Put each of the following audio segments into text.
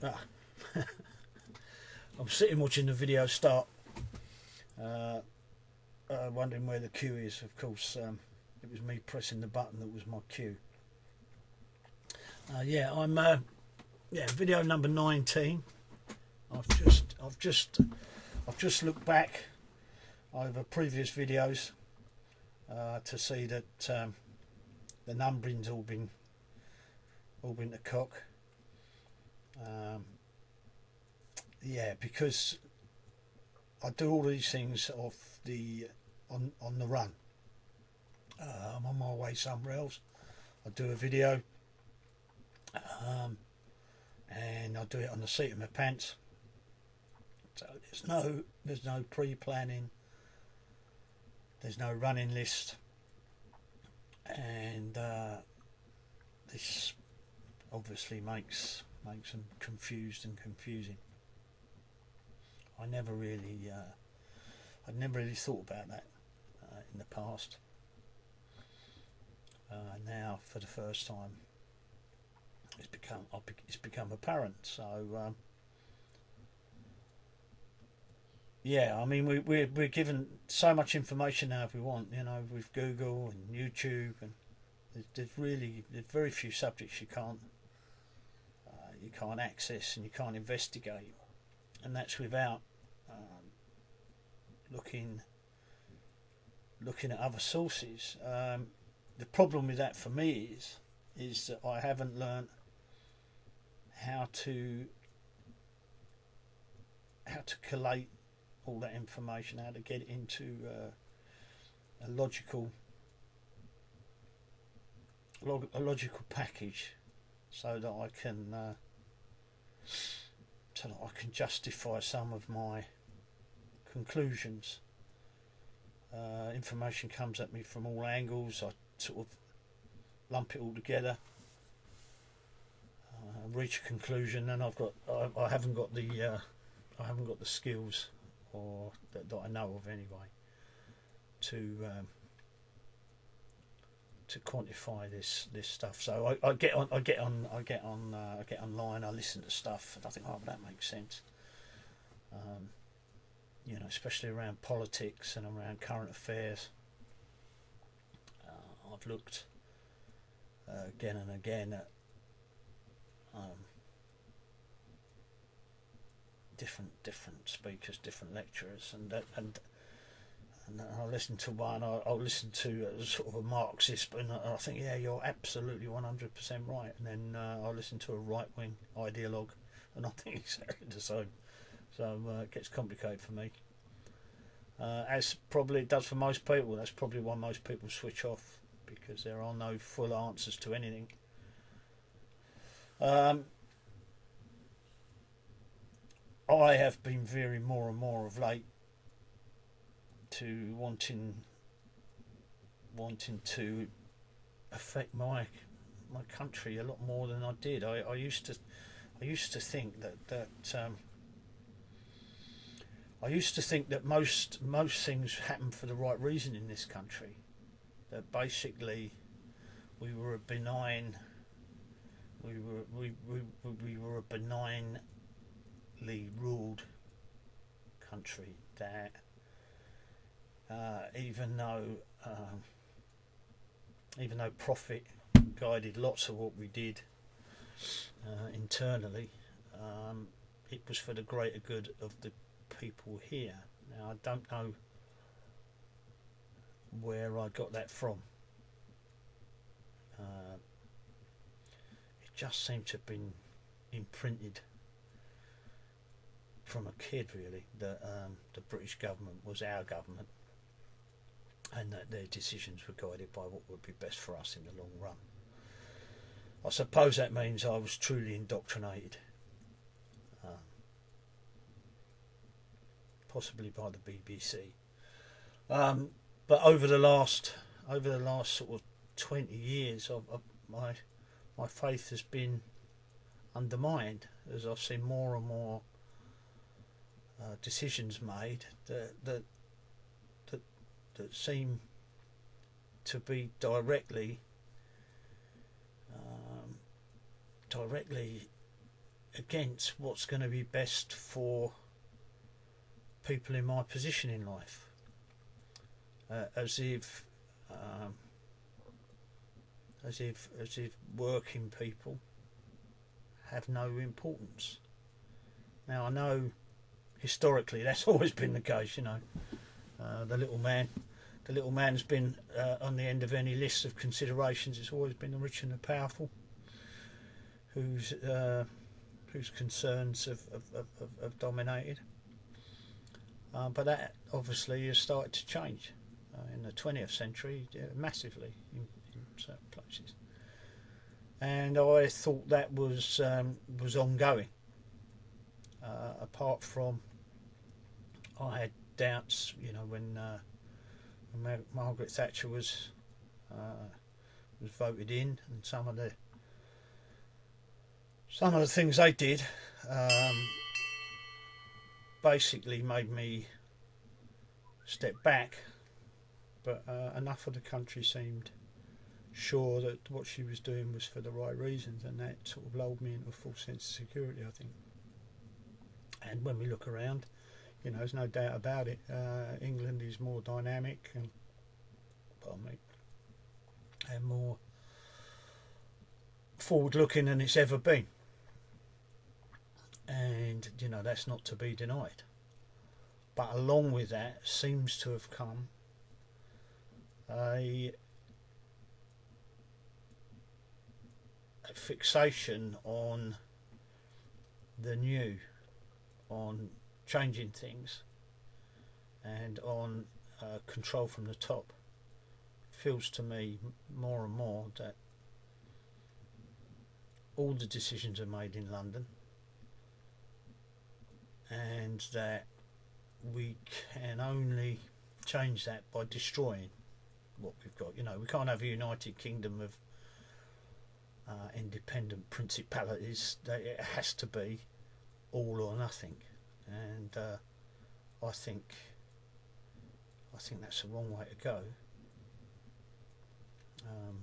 I'm sitting watching the video start, wondering where the cue is. Of course, it was me pressing the button that was my cue. I'm video number 19. I've just looked back over previous videos to see that the numbering's all been to cock. Because I do all these things on the run. I'm on my way somewhere else. I do a video, and I do it on the seat of my pants. So there's no pre-planning. There's no running list, and this obviously makes them confused and confusing. I'd never really thought about that in the past. Now, for the first time, it's become apparent. So, I mean, we're given so much information now if we want, with Google and YouTube, and there's very few subjects you can't access and you can't investigate, and that's without looking at other sources. The problem with that for me is that I haven't learnt how to collate all that information, how to get it into a logical package, so that I can justify some of my conclusions. Information comes at me from all angles. I sort of lump it all together, reach a conclusion, and I haven't got the skills, or that I know of anyway, to quantify this stuff. So I get online, I listen to stuff, and I think, that makes sense. Especially around politics and around current affairs. I've looked again and again at different speakers, different lecturers, and I listen to one. I'll listen to sort of a Marxist, and I think, you're absolutely 100% right. And then I'll listen to a right-wing ideologue, and I think exactly the same. So it gets complicated for me, as probably it does for most people. That's probably why most people switch off, because there are no full answers to anything. I have been veering more and more of late to wanting to affect my country a lot more than I did. I used to think that most things happen for the right reason in this country. That basically we were a benignly ruled country, that even though profit guided lots of what we did internally, it was for the greater good of the people here. Now, I don't know where I got that from. It just seemed to have been imprinted from a kid, really, that the British government was our government, and that their decisions were guided by what would be best for us in the long run. I suppose that means I was truly indoctrinated, possibly by the BBC. But over the last sort of 20 years, my faith has been undermined, as I've seen more and more decisions made that seem to be directly against what's going to be best for people in my position in life, as if working people have no importance. Now I know historically that's always been the case. The little man's been on the end of any list of considerations. It's always been the rich and the powerful whose concerns have dominated. But that obviously has started to change in the 20th century massively in certain places. And I thought that was ongoing. Apart from, I had doubts, when Margaret Thatcher was voted in, and some of the things they did basically made me step back. But enough of the country seemed sure that what she was doing was for the right reasons, and that sort of lulled me into a full sense of security, I think. And when we look around, there's no doubt about it. England is more dynamic and more forward-looking than it's ever been, and that's not to be denied. But along with that seems to have come a fixation on the new, on changing things, and on control from the top. Feels to me more and more that all the decisions are made in London, and that we can only change that by destroying what we've got. We can't have a United Kingdom of independent principalities. It has to be all or nothing, and I think that's the wrong way to go.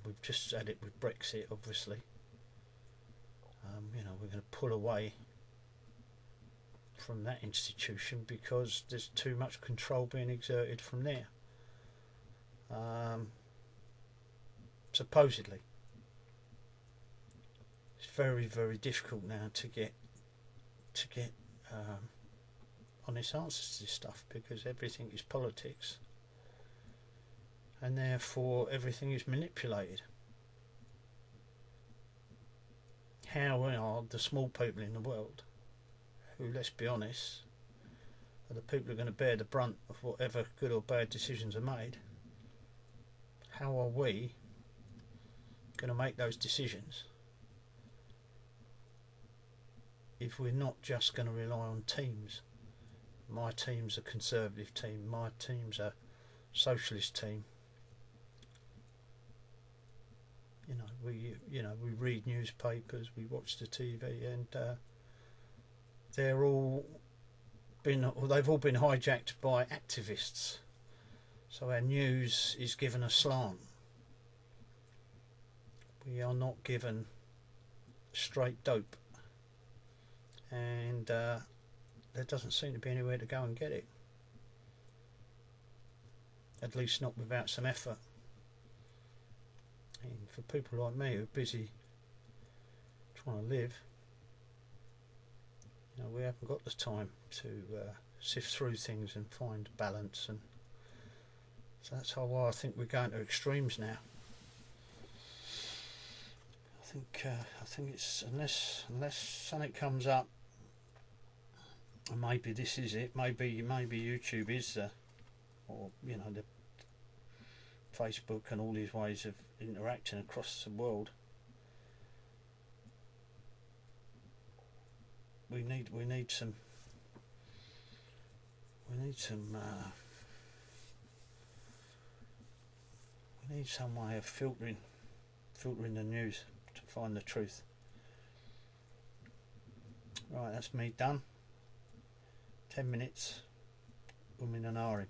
We've just had it with Brexit, obviously. We're going to pull away from that institution because there's too much control being exerted from there. Supposedly, it's very, very difficult now to get honest answers to this stuff, because everything is politics, and therefore everything is manipulated. How are the small people in the world, who, let's be honest, are the people who are going to bear the brunt of whatever good or bad decisions are made, how are we going to make those decisions if we're not just going to rely on teams? My team's a conservative team, my team's a socialist team. We read newspapers, we watch the TV, and they've all been hijacked by activists. So our news is given a slant. We are not given straight dope, and there doesn't seem to be anywhere to go and get it. At least not without some effort. And for people like me who are busy trying to live, we haven't got the time to sift through things and find balance, and so that's why I think we're going to extremes now. I think it's unless something comes up, and maybe this is it. Maybe YouTube is or the Facebook and all these ways of interacting across the world. We need some way of filtering the news to find the truth. Right, that's me done. 10 minutes. Umin and Ari.